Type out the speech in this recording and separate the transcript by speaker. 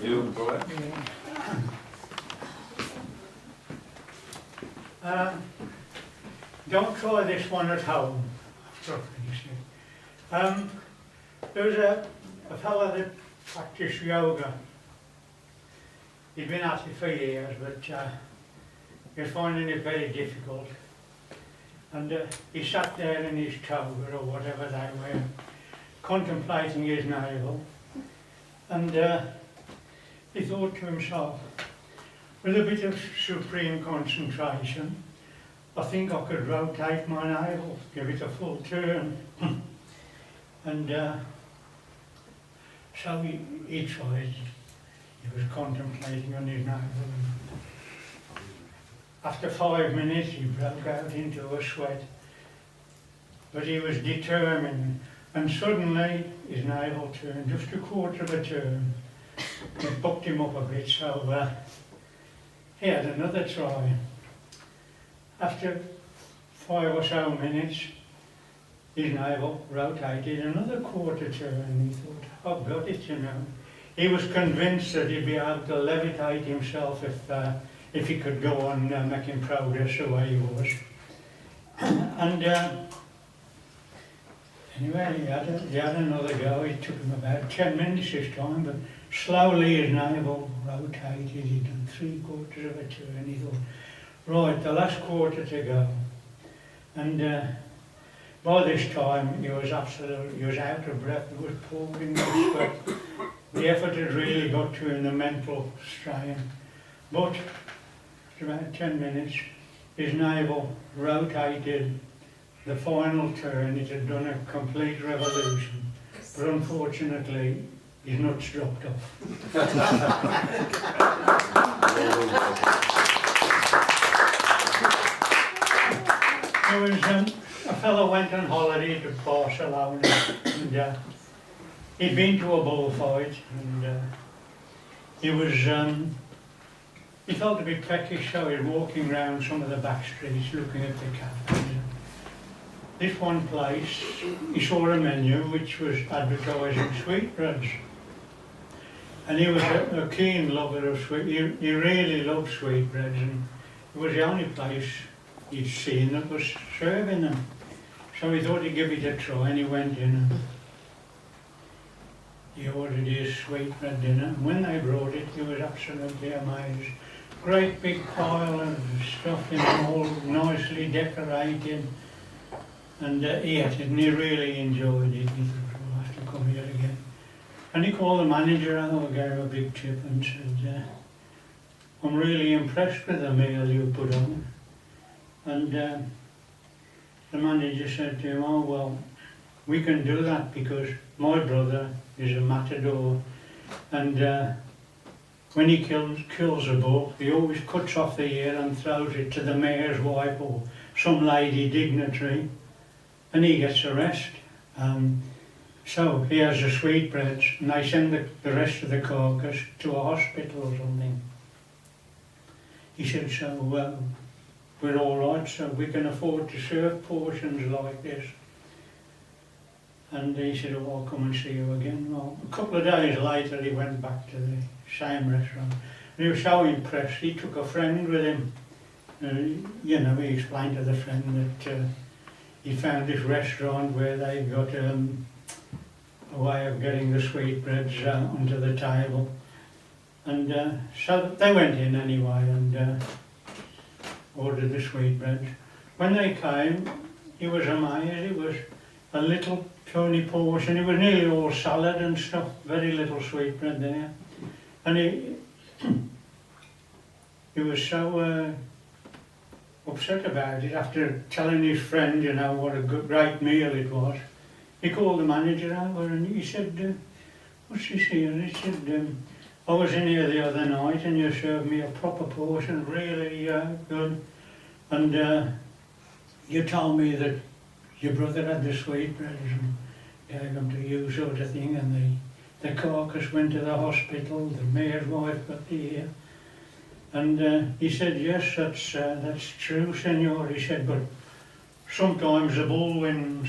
Speaker 1: You go ahead.
Speaker 2: Don't try this one at home. There was a fellow that practiced yoga. He'd been at it for years, but he was finding it very difficult. And he sat there in his toga or whatever they were, contemplating his navel. And he thought to himself, with a bit of supreme concentration, I think I could rotate my navel, give it a full turn. And so he tried. He was contemplating on his navel. After 5 minutes he broke out into a sweat. But he was determined, and suddenly his navel turned just a quarter of a turn. It bucked him up a bit, so he had another try. After 5 or so minutes, his navel rotated another quarter turn. He thought, I've got it, you know. He was convinced that he'd be able to levitate himself if he could go on making progress the way he was. And anyway, he had another go. It took him about 10 minutes this time, but slowly his navel rotated. He'd done 3/4 of a turn. He thought, right, the last quarter to go. And by this time he was out of breath. He was pouring with sweat. The effort had really got to him, the mental strain. But after about 10 minutes, his navel rotated the final turn. It had done a complete revolution. But unfortunately, his nuts dropped off. There was a fellow went on holiday to Barcelona, and he'd been to a bullfight, and he felt a bit peckish, so he was walking round some of the back streets looking at the cafes. This one place, he saw a menu which was advertising sweetbreads, and he was a keen lover of sweet. He really loved sweetbreads, and it was the only place he'd seen that was serving them. So he thought he'd give it a try, and he went in and he ordered his sweetbread dinner. And when they brought it, he was absolutely amazed. Great big pile of stuff in them, all nicely decorated. And he ate it, and he really enjoyed it. He thought, I'll have to come here again. And he called the manager over, gave a big tip and said, I'm really impressed with the meal you put on. And the manager said to him, oh well, we can do that because my brother is a matador, and when he kills a bull, he always cuts off the ear and throws it to the mayor's wife or some lady dignitary, and he gets a rest. So he has the sweetbreads, and they send the rest of the carcass to a hospital or something. He said, so we're all right, so we can afford to serve portions like this. And he said, oh, I'll come and see you again. Well, a couple of days later he went back to the same restaurant. And he was so impressed, he took a friend with him. You know, he explained to the friend that he found this restaurant where they got a way of getting the sweetbreads onto the table. And so they went in anyway and ordered the sweetbreads. When they came, he was amazed. It was a little tiny portion. It was nearly all salad and stuff, very little sweetbread there. And he was so upset about it after telling his friend, you know, what a great meal it was. He called the manager over and he said, what's this here? And he said, I was in here the other night and you served me a proper portion, really good. And you told me that your brother had the sweetbreads and gave them to you, sort of thing, and the carcass went to the hospital, the mayor's wife got the ear. And he said, yes, that's true, senor. He said, but sometimes the bull wins.